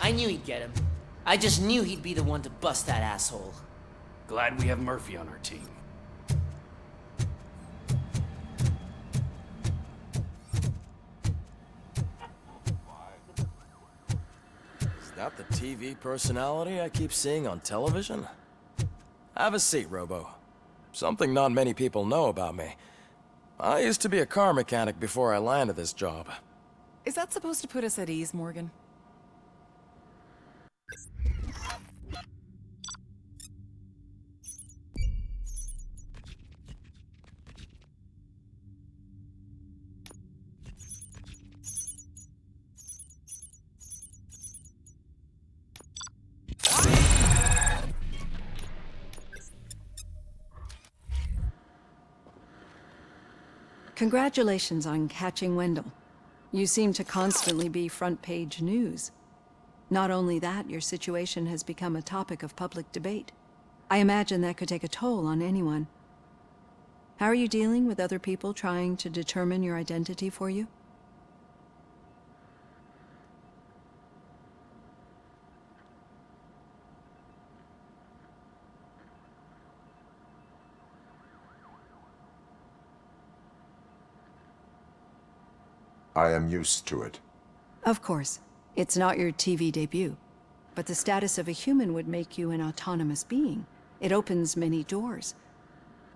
I knew he'd get him. I just knew he'd be the one to bust that asshole. Glad we have Murphy on our team. Is that the TV personality I keep seeing on television? Have a seat, Robo. Something not many people know about me. I used to be a car mechanic before I landed this job. Is that supposed to put us at ease, Morgan? Congratulations on catching Wendell. You seem to constantly be front-page news. Not only that, your situation has become a topic of public debate. I imagine that could take a toll on anyone. How are you dealing with other people trying to determine your identity for you? I am used to it. Of course. It's not your TV debut. But the status of a human would make you an autonomous being. It opens many doors.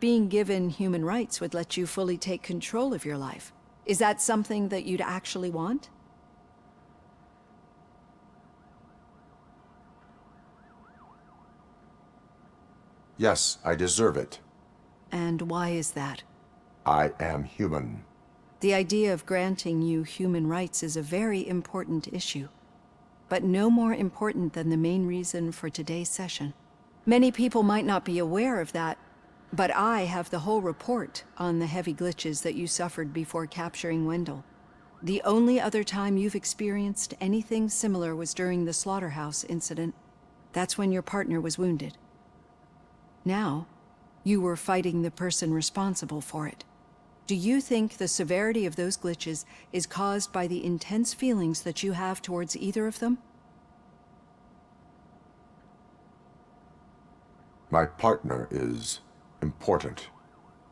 Being given human rights would let you fully take control of your life. Is that something that you'd actually want? Yes, I deserve it. And why is that? I am human. The idea of granting you human rights is a very important issue, but no more important than the main reason for today's session. Many people might not be aware of that, but I have the whole report on the heavy glitches that you suffered before capturing Wendell. The only other time you've experienced anything similar was during the slaughterhouse incident. That's when your partner was wounded. Now, you were fighting the person responsible for it. Do you think the severity of those glitches is caused by the intense feelings that you have towards either of them? My partner is important.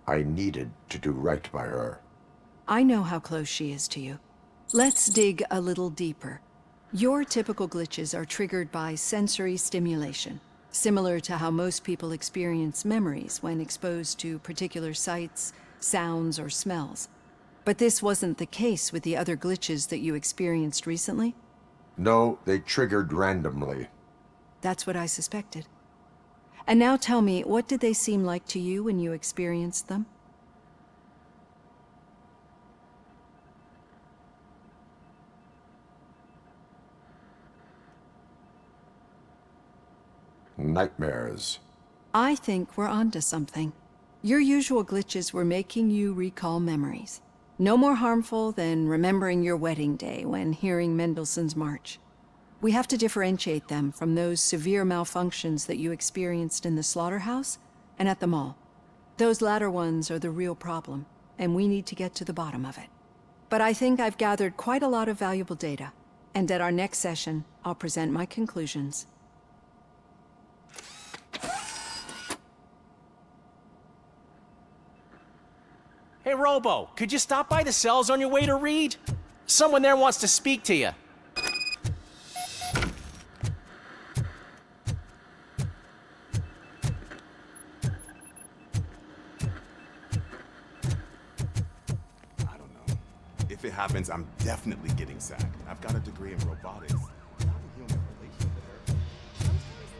I needed to do right by her. I know how close she is to you. Let's dig a little deeper. Your typical glitches are triggered by sensory stimulation, similar to how most people experience memories when exposed to particular sights, sounds, or smells. But this wasn't the case with the other glitches that you experienced recently? No, they triggered randomly. That's what I suspected. And now tell me, what did they seem like to you when you experienced them? Nightmares. I think we're onto something. Your usual glitches were making you recall memories. No more harmful than remembering your wedding day when hearing Mendelssohn's March. We have to differentiate them from those severe malfunctions that you experienced in the slaughterhouse and at the mall. Those latter ones are the real problem, and we need to get to the bottom of it. But I think I've gathered quite a lot of valuable data, and at our next session, I'll present my conclusions. Hey, Robo, could you stop by the cells on your way to Reed? Someone there wants to speak to you. I don't know. If it happens, I'm definitely getting sacked. I've got a degree in robotics. Not a human relation to her.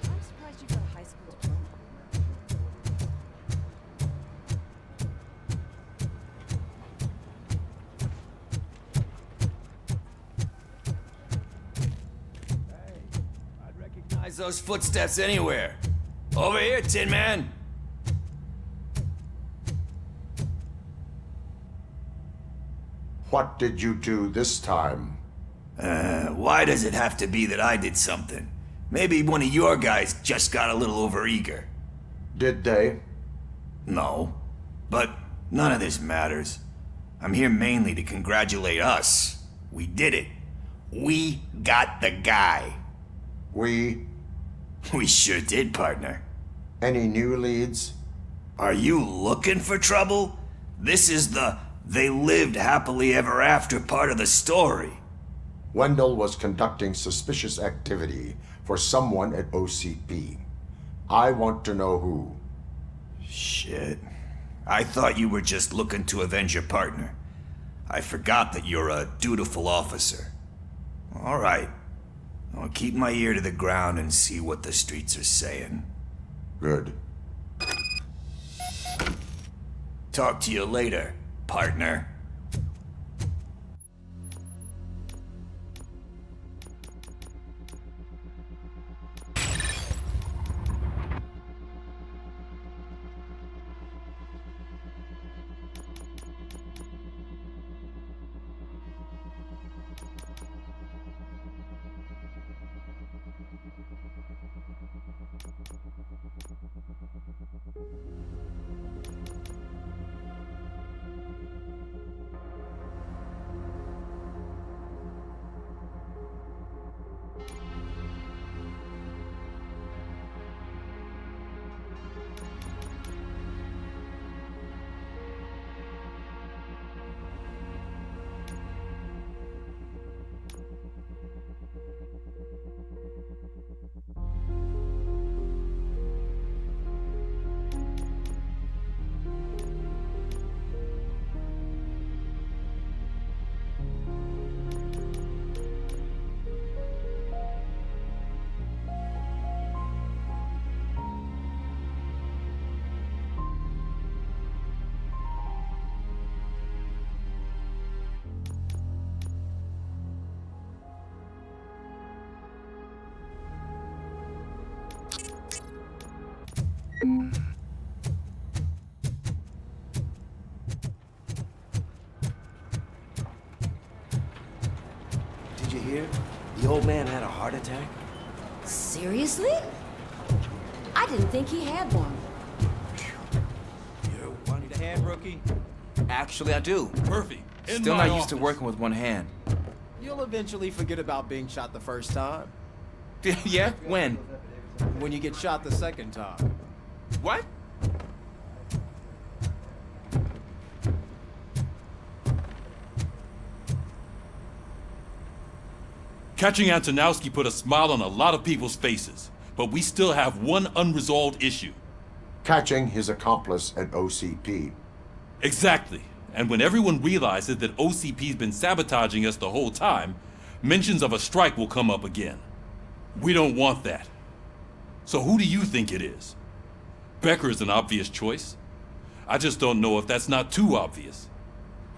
I'm surprised you got a high school diploma. Those footsteps anywhere. Over here, Tin Man. What did you do this time? Why does it have to be that I did something? Maybe one of your guys just got a little overeager. Did they? No. But none of this matters. I'm here mainly to congratulate us. We did it. We got the guy. We? We sure did, partner. Any new leads? Are you looking for trouble? This is the they lived happily ever after part of the story. Wendell was conducting suspicious activity for someone at OCP. I want to know who. Shit. I thought you were just looking to avenge your partner. I forgot that you're a dutiful officer. All right. I'll keep my ear to the ground and see what the streets are saying. Good. Talk to you later, partner. Did you hear? The old man had a heart attack. Seriously? I didn't think he had one. Want a hand, rookie? Actually, I do. Perfect. Still not used to working with one hand. You'll eventually forget about being shot the first time. Yeah? When? When you get shot the second time. What? Catching Antonowski put a smile on a lot of people's faces, but we still have one unresolved issue. Catching his accomplice at OCP. Exactly. And when everyone realizes that OCP's been sabotaging us the whole time, mentions of a strike will come up again. We don't want that. So who do you think it is? Becker is an obvious choice. I just don't know if that's not too obvious.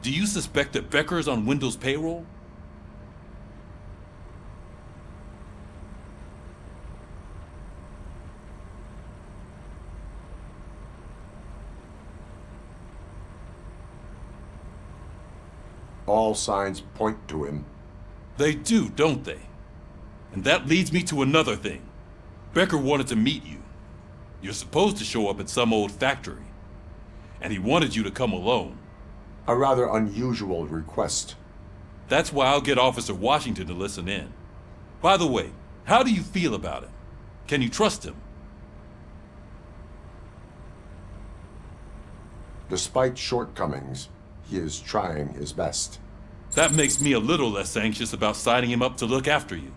Do you suspect that Becker is on Wendell's payroll? All signs point to him. They do, don't they? And that leads me to another thing. Becker wanted to meet you. You're supposed to show up at some old factory. And he wanted you to come alone. A rather unusual request. That's why I'll get Officer Washington to listen in. By the way, how do you feel about him? Can you trust him? Despite shortcomings, he is trying his best. That makes me a little less anxious about signing him up to look after you.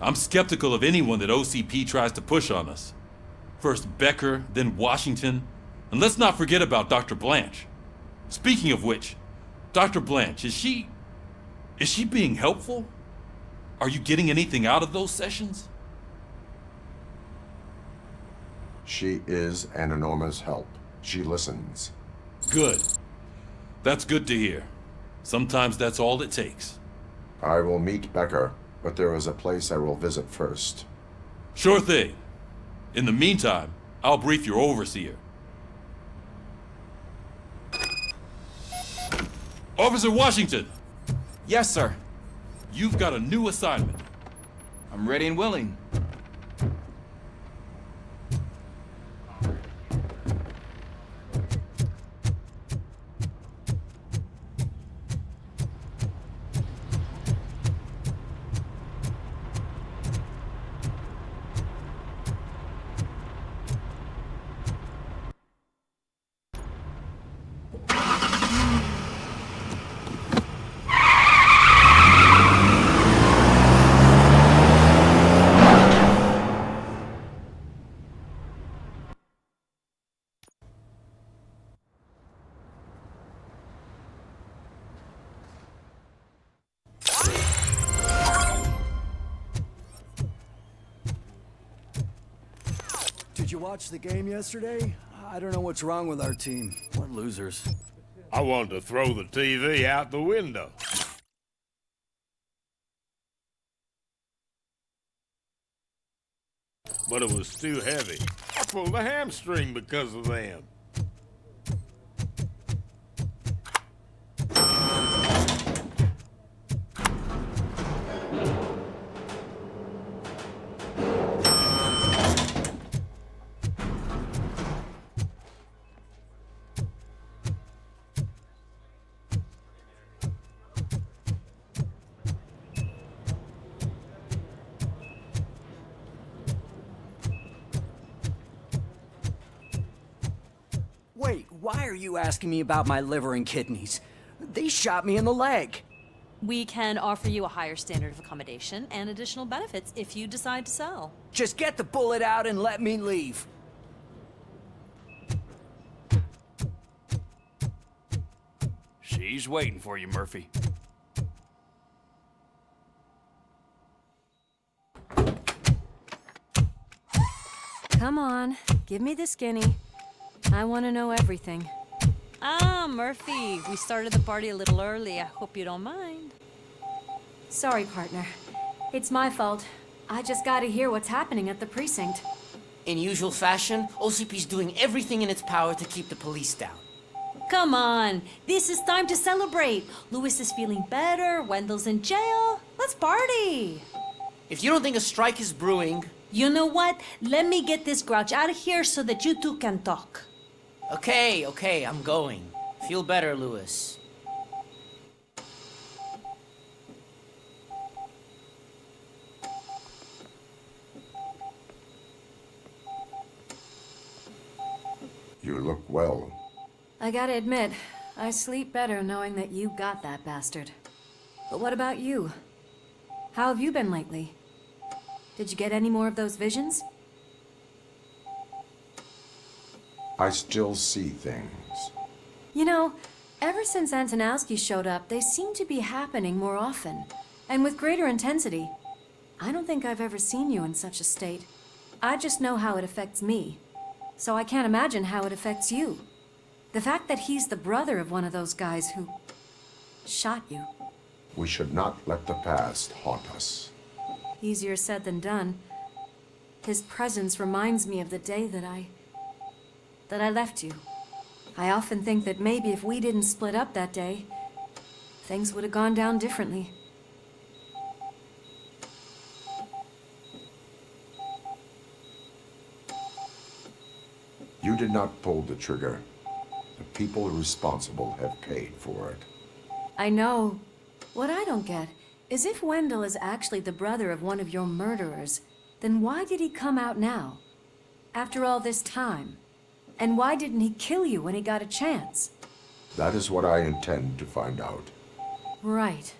I'm skeptical of anyone that OCP tries to push on us. First Becker, then Washington, and let's not forget about Dr. Blanche. Speaking of which, Dr. Blanche, is she being helpful? Are you getting anything out of those sessions? She is an enormous help. She listens. Good. That's good to hear. Sometimes that's all it takes. I will meet Becker, but there is a place I will visit first. Sure thing. In the meantime, I'll brief your overseer. Officer Washington! Yes, sir. You've got a new assignment. I'm ready and willing. you watch the game yesterday? I don't know what's wrong with our team. We're losers. I wanted to throw the TV out the window. But it was too heavy. I pulled a hamstring because of them. Wait, why are you asking me about my liver and kidneys? They shot me in the leg. We can offer you a higher standard of accommodation and additional benefits if you decide to sell. Just get the bullet out and let me leave. She's waiting for you, Murphy. Come on, give me the skinny. I want to know everything. Ah, Murphy, we started the party a little early. I hope you don't mind. Sorry, partner. It's my fault. I just gotta hear what's happening at the precinct. In usual fashion, OCP's doing everything in its power to keep the police down. Come on, this is time to celebrate. Louis is feeling better, Wendell's in jail. Let's party. If you don't think a strike is brewing... You know what? Let me get this grouch out of here so that you two can talk. Okay, I'm going. Feel better, Louis. You look well. I gotta admit, I sleep better knowing that you got that bastard. But what about you? How have you been lately? Did you get any more of those visions? I still see things. You know, ever since Antonowski showed up, they seem to be happening more often, and with greater intensity. I don't think I've ever seen you in such a state. I just know how it affects me, so I can't imagine how it affects you. The fact that he's the brother of one of those guys who shot you. We should not let the past haunt us. Easier said than done. His presence reminds me of the day that I left you. I often think that maybe if we didn't split up that day, things would have gone down differently. You did not pull the trigger. The people responsible have paid for it. I know. What I don't get is if Wendell is actually the brother of one of your murderers, then why did he come out now? After all this time? And why didn't he kill you when he got a chance? That is what I intend to find out. Right.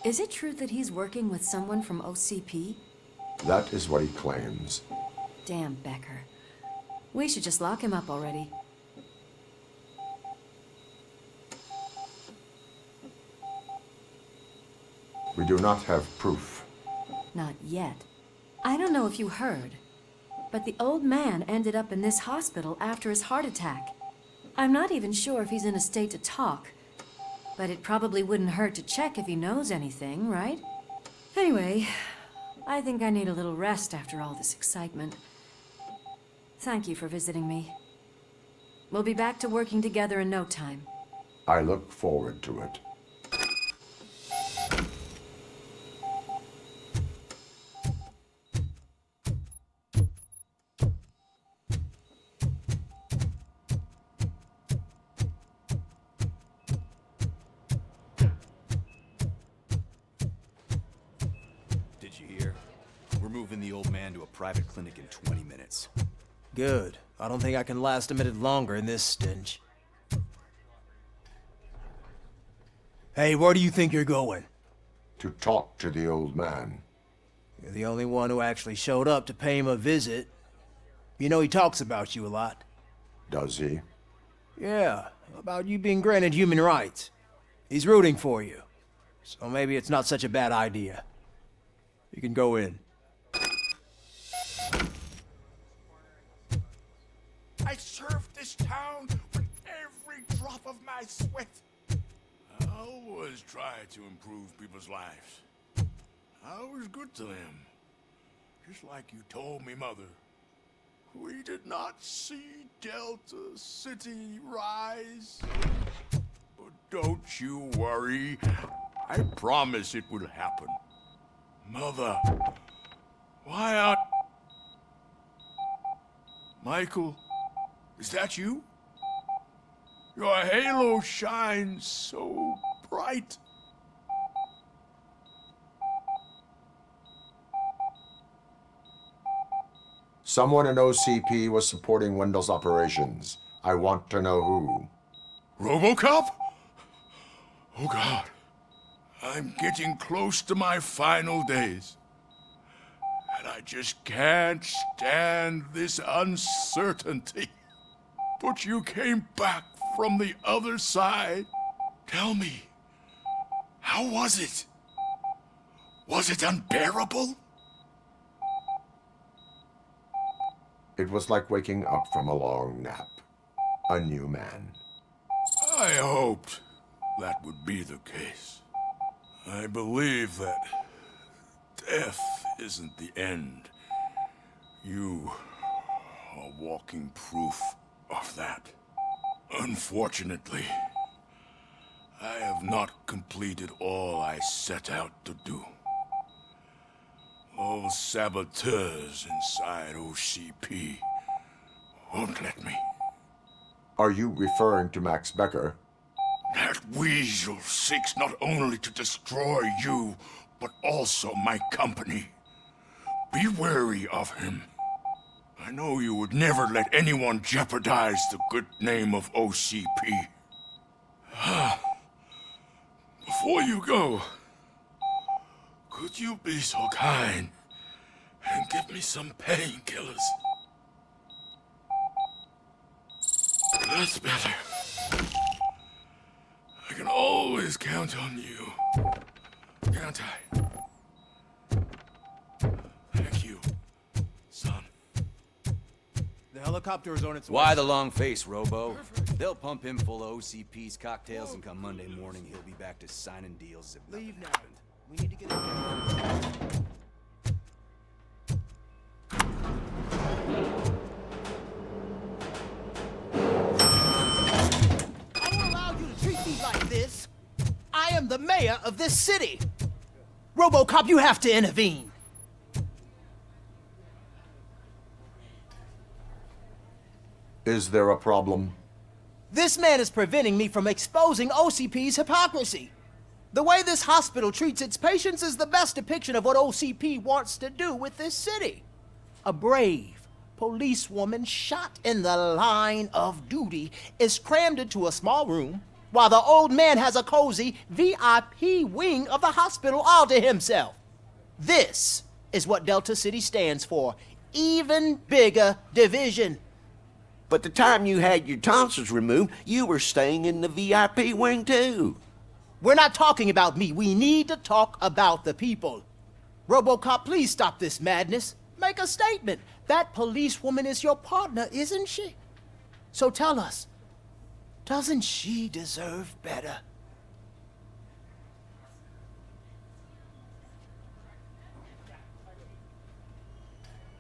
Is it true that he's working with someone from OCP? That is what he claims. Damn Becker. We should just lock him up already. We do not have proof. Not yet. I don't know if you heard, but the old man ended up in this hospital after his heart attack. I'm not even sure if he's in a state to talk, but it probably wouldn't hurt to check if he knows anything, right? Anyway, I think I need a little rest after all this excitement. Thank you for visiting me. We'll be back to working together in no time. I look forward to it. Did you hear? We're moving the old man to a private clinic in 20 minutes. Good. I don't think I can last a minute longer in this stench. Hey, where do you think you're going? To talk to the old man. You're the only one who actually showed up to pay him a visit. You know he talks about you a lot. Does he? Yeah, about you being granted human rights. He's rooting for you. So maybe it's not such a bad idea. You can go in. I served this town with every drop of my sweat. I always try to improve people's lives. I was good to them. Just like you told me, Mother. We did not see Delta City rise. But don't you worry. I promise it will happen. Mother, why aren't... Michael, is that you? Your halo shines so bright. Someone in OCP was supporting Wendell's operations. I want to know who. Robocop? Oh God. I'm getting close to my final days. And I just can't stand this uncertainty. But you came back from the other side. Tell me, how was it? Was it unbearable? It was like waking up from a long nap. A new man. I hoped that would be the case. I believe that death isn't the end. You are walking proof of that. Unfortunately, I have not completed all I set out to do. Those saboteurs inside OCP won't let me. Are you referring to Max Becker? That weasel seeks not only to destroy you, but also my company. Be wary of him. I know you would never let anyone jeopardize the good name of OCP. Before you go, could you be so kind and give me some painkillers? That's better. I can always count on you, can't I? Thank you, son. The helicopter is on its way. Why the long face, Robo? They'll pump him full of OCP's cocktails, and come Monday morning, he'll be back to signing deals as if nothing Leave now. happened. We need to get in. I don't allow you to treat me like this. I am the mayor of this city. Robocop, you have to intervene. Is there a problem? This man is preventing me from exposing OCP's hypocrisy. The way this hospital treats its patients is the best depiction of what OCP wants to do with this city. A brave policewoman shot in the line of duty is crammed into a small room, while the old man has a cozy VIP wing of the hospital all to himself. This is what Delta City stands for. Even bigger division. But the time you had your tonsils removed, you were staying in the VIP wing too. We're not talking about me. We need to talk about the people. Robocop, please stop this madness. Make a statement. That policewoman is your partner, isn't she? So tell us, doesn't she deserve better?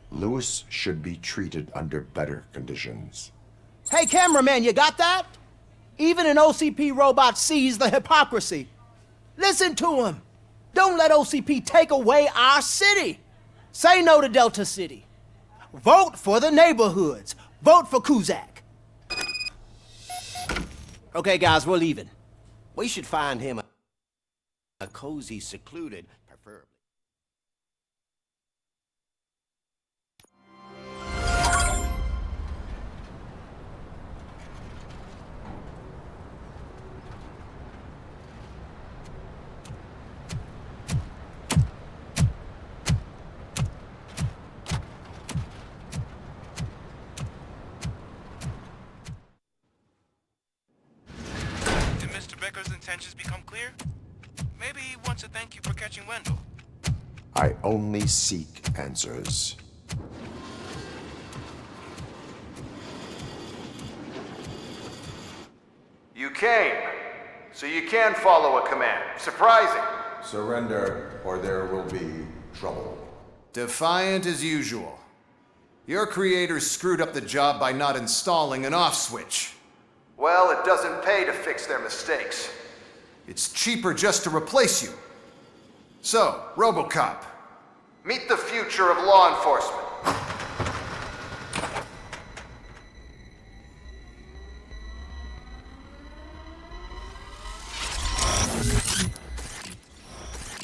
Lewis should be treated under better conditions. Hey, cameraman, you got that? Even an OCP robot sees the hypocrisy. Listen to him. Don't let OCP take away our city. Say no to Delta City. Vote for the neighborhoods. Vote for Kuzak. Okay, guys, we're leaving. We should find him a cozy, secluded, preferably. Becker's intentions become clear? Maybe he wants to thank you for catching Wendell. I only seek answers. came. So you can follow a command. Surprising. Surrender, or there will be trouble. Defiant as usual. Your creators screwed up the job by not installing an off switch. Well, it doesn't pay to fix their mistakes. It's cheaper just to replace you. So, Robocop, meet the future of law enforcement.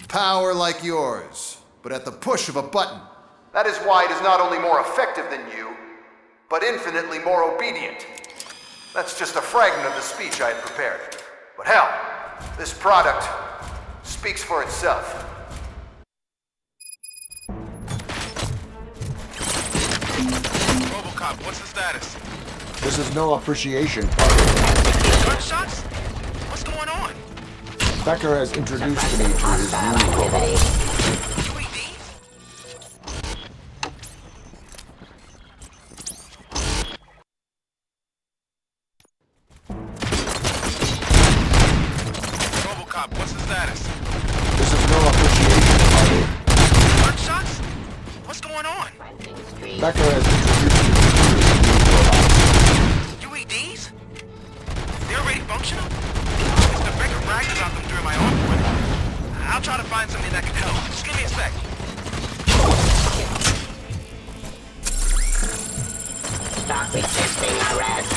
Power like yours, but at the push of a button. That is why it is not only more effective than you, but infinitely more obedient. That's just a fragment of the speech I had prepared. But hell, this product speaks for itself. Robocop, what's the status? This is no appreciation party. Gunshots? What's going on? Becker has introduced me to his new robot. Robocop, what's the status? This is no appreciation party. Gunshots? What's going on? Becker has introduced me to his new robot. UEDs? They're already functional? Mr. Becker bragged about them during my onboarding. I'll try to find something that can help. Just give me a sec. Stop resisting arrest.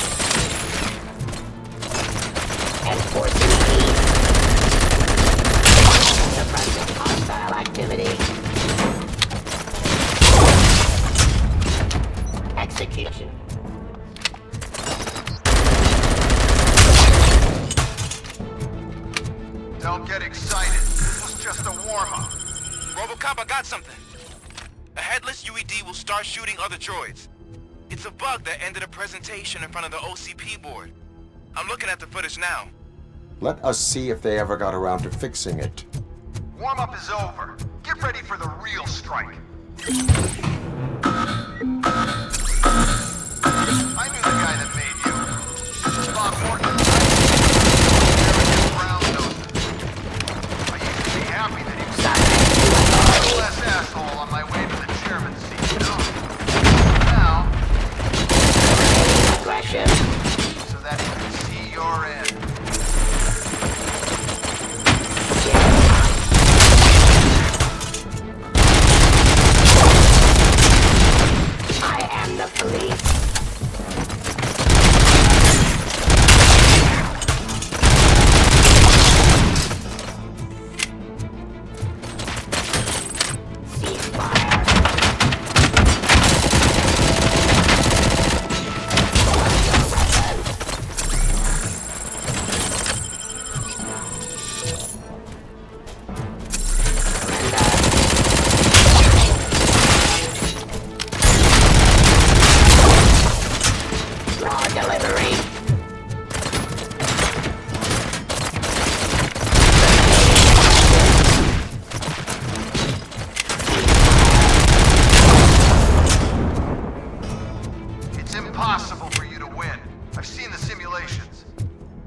Enforcing peace. Suppressing hostile activity. Execution. Don't get excited. This was just a warm-up. Robocop, I got something. A headless UED will start shooting other droids. It's a bug that ended a presentation in front of the OCP board. I'm looking at the footage now. Let us see if they ever got around to fixing it. Warm-up is over. Get ready for the real strike. I knew the guy that made you. Bob Morton. I used to be happy that he was a little less asshole on my way to the chairman's seat, you know? Now, aggression. So that he can see your end. I am the police.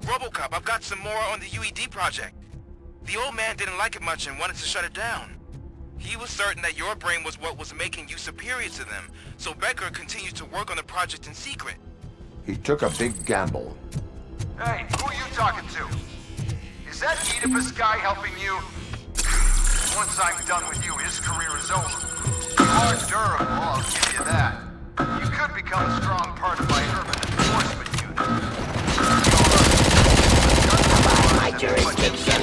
Robocop, I've got some more on the UED project. The old man didn't like it much and wanted to shut it down. He was certain that your brain was what was making you superior to them, so Becker continued to work on the project in secret. He took a big gamble. Hey, who are you talking to? Is that Oedipus guy helping you? Once I'm done with you, his career is over. You are durable, I'll give you that. You could become a strong part of my urban enforcement unit. Abide my jurisdiction.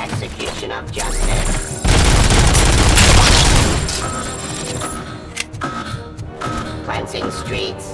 Execution of justice. Cleansing streets.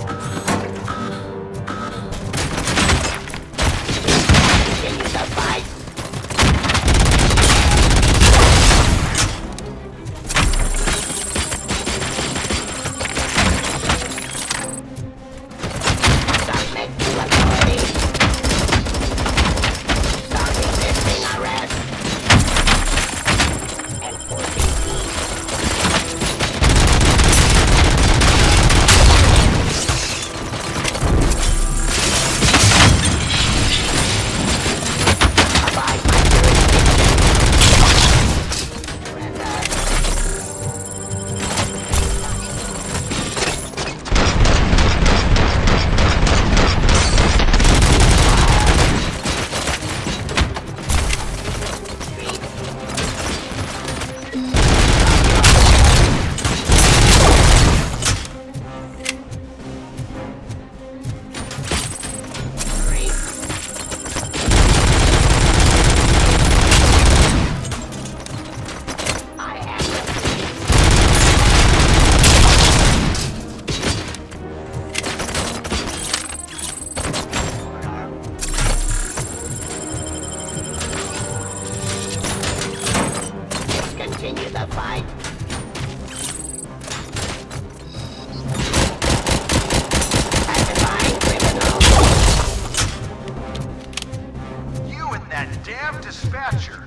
dispatcher.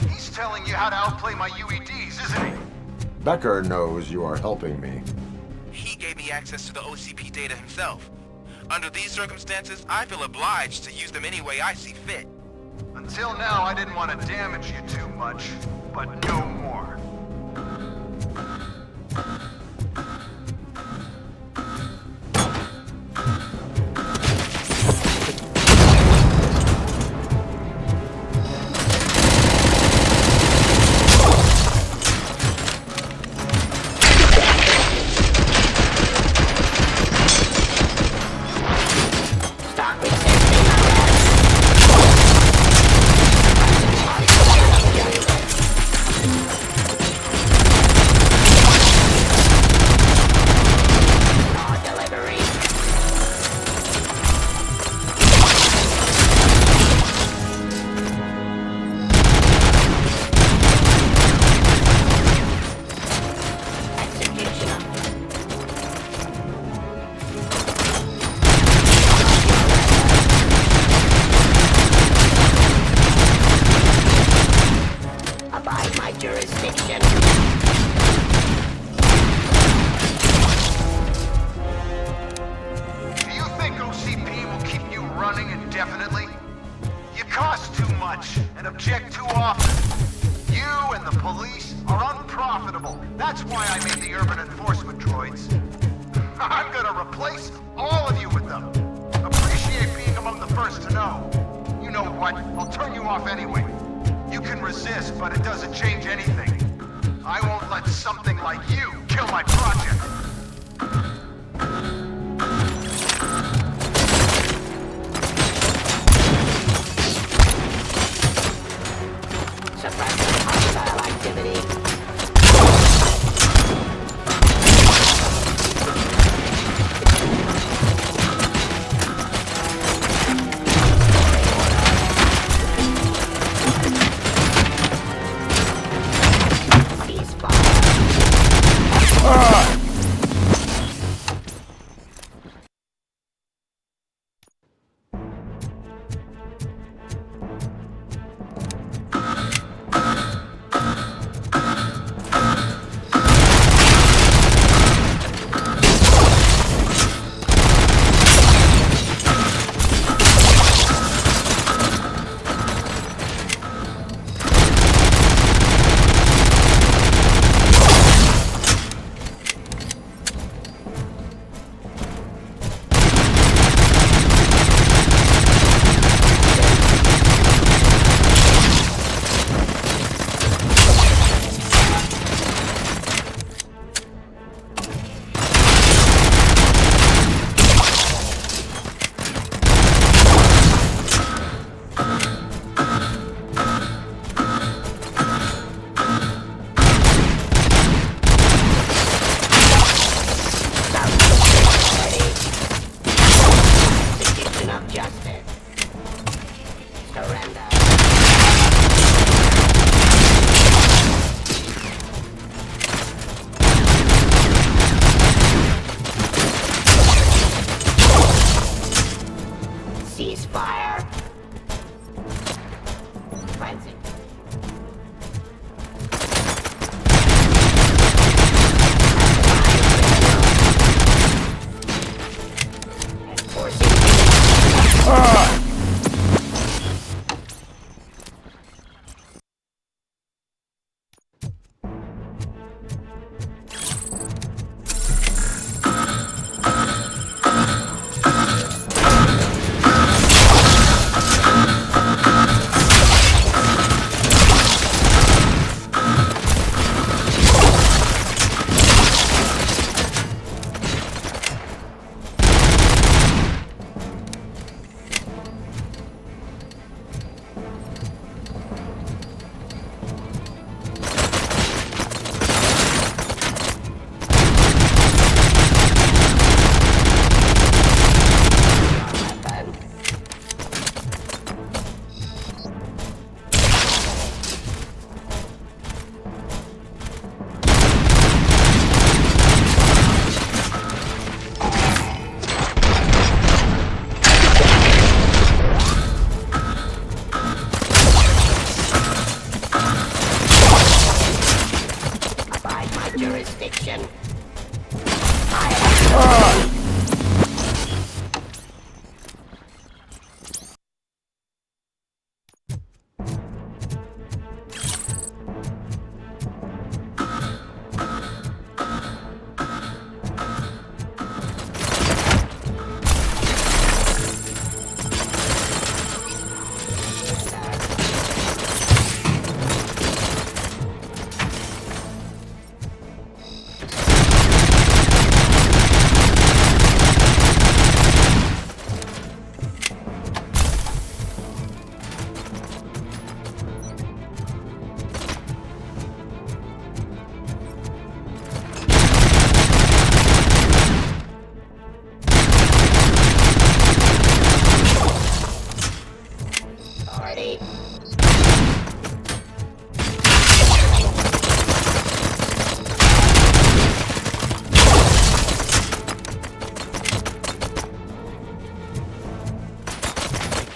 He's telling you how to outplay my UEDs, isn't he? Becker knows you are helping me. He gave me access to the OCP data himself. Under these circumstances, I feel obliged to use them any way I see fit. Until now, I didn't want to damage you too much, but no more.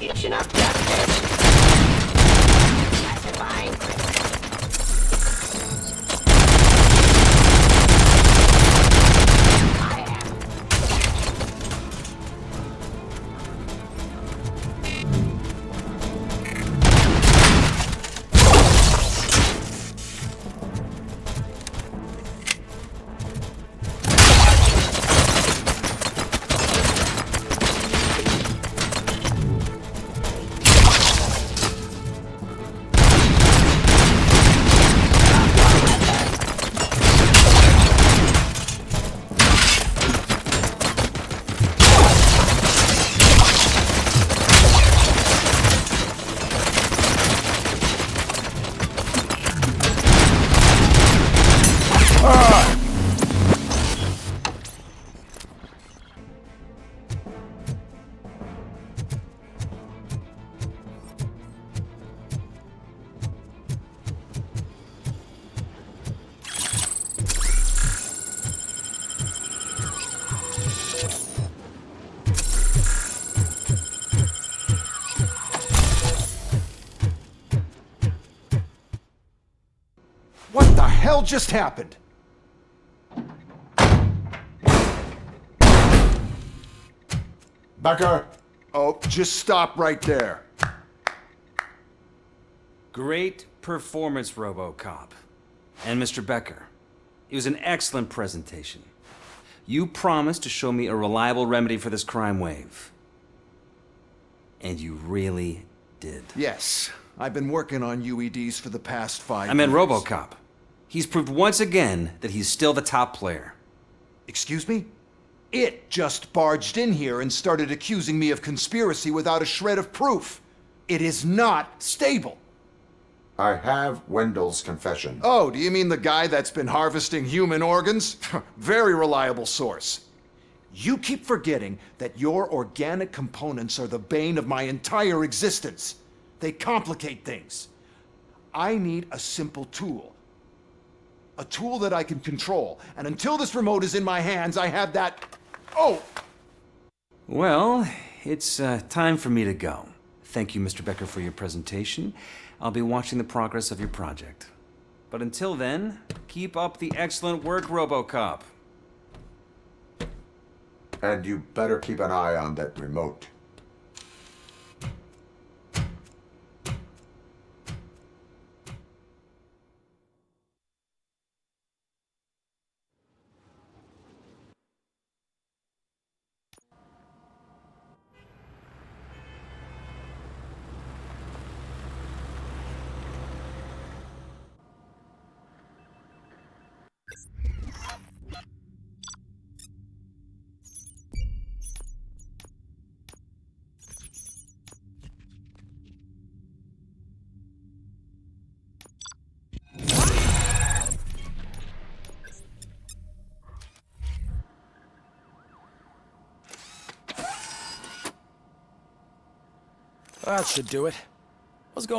Execution of justice. Pacifying criminals. What the hell just happened? Becker! Oh, just stop right there. Great performance, Robocop. And Mr. Becker, it was an excellent presentation. You promised to show me a reliable remedy for this crime wave. And you really did. Yes, I've been working on UEDs for the past 5 years. I meant Robocop. He's proved once again that he's still the top player. Excuse me? It just barged in here and started accusing me of conspiracy without a shred of proof. It is not stable. I have Wendell's confession. Oh, do you mean the guy that's been harvesting human organs? Very reliable source. You keep forgetting that your organic components are the bane of my entire existence. They complicate things. I need a simple tool. A tool that I can control. And until this remote is in my hands, I have that... Oh! Well, it's time for me to go. Thank you, Mr. Becker, for your presentation. I'll be watching the progress of your project. But until then, keep up the excellent work, Robocop. And you better keep an eye on that remote. That should do it. What's going on?